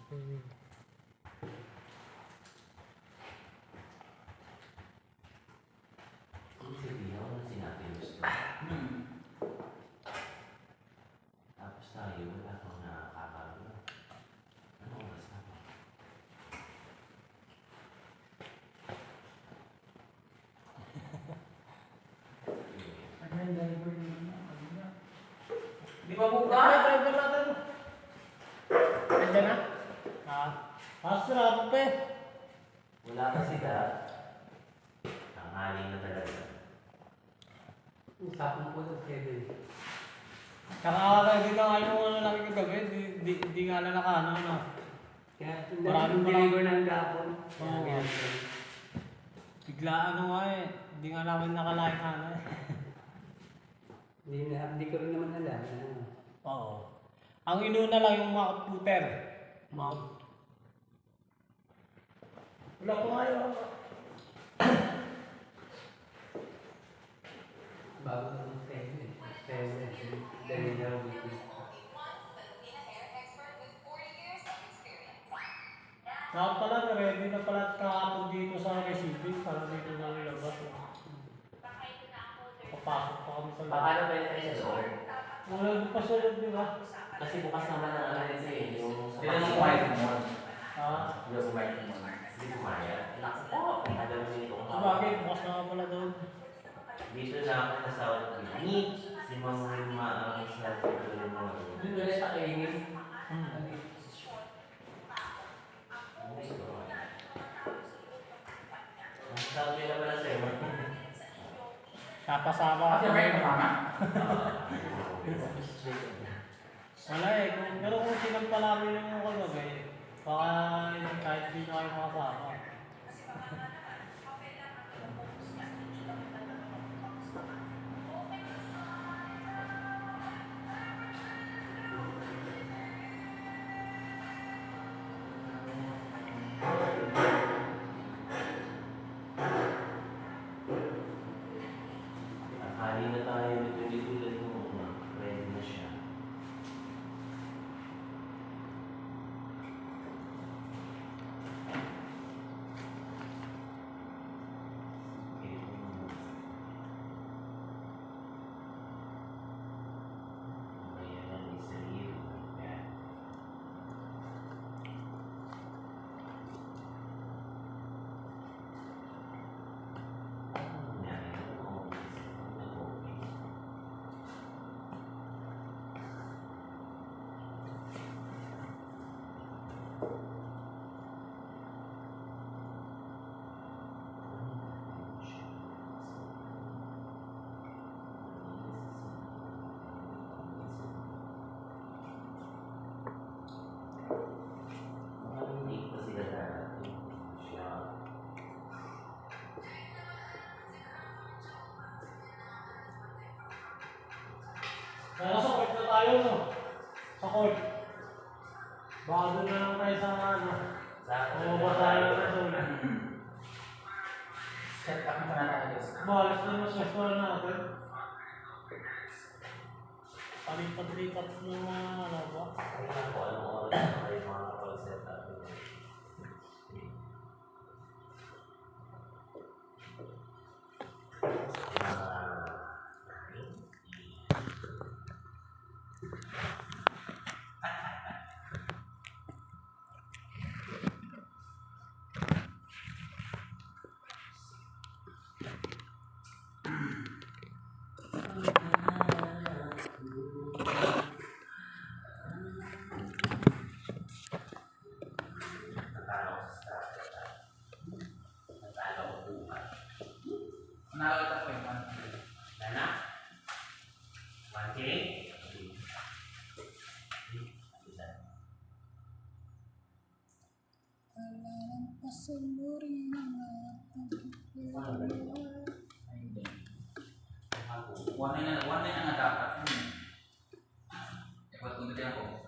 Hindi ako na sinabi gusto. Tapos tayo, wala akong nakakagawa. Ano oras na ba? Di ba buka? Driver natin. Nandiyan na? Sarap eh. Wala kasi ka. Tanghali na talaga. Usapang po ng Kevin. Kakakagin lang ayaw mo na lang kagabi. Di nga na nakaano na. Kaya Maraming deliver ng gapon. Oo. Bigla ano nga eh. Hindi nga namin nakalain ano eh. Hindi ko rin naman alam. Oo. Ang inuna lang yung mga computer. Wala ko nga yun. Bago ng Kevin. Dahil na weekly. Dapat pala, ready na pala kahapon dito sa receiving para dito na nilabas. Papasok pa kami sa Paano ba yun tayo sa door? Wala pa sa loob, di ba? Kasi bukas naman ang ano nito eh. Yung sa Hindi na kumain mo. Hindi ko kumain mo. Hindi ko kaya. Naku po. Alam mo nito. Bakit? Bukas na nga pala doon. Dito na ako kasawad ko. Ni si Mang Wilma ang sa tuloy mo. Doon ulit sa kaingin. Sabi na pala sa'yo. Napasama Kasi ako. may kasama. Wala eh. Pero kung sinampa namin yung kagabi, baka kahit di na kayo makasama. Akali na tayo tulad mo. Ready na siya. Nasa court na tayo, no? Sa court. Baka doon na lang tayo sa ano. Bumaba tayo na sa Set up na natin. Mahalas na mas restaurant natin. Palipat-lipat ng mga ano ba? Kaya ko anong oras na kayo makakapag-set up. Nakakita ko yung Nana? 1K? One na nga dapat. Dapat kung ako.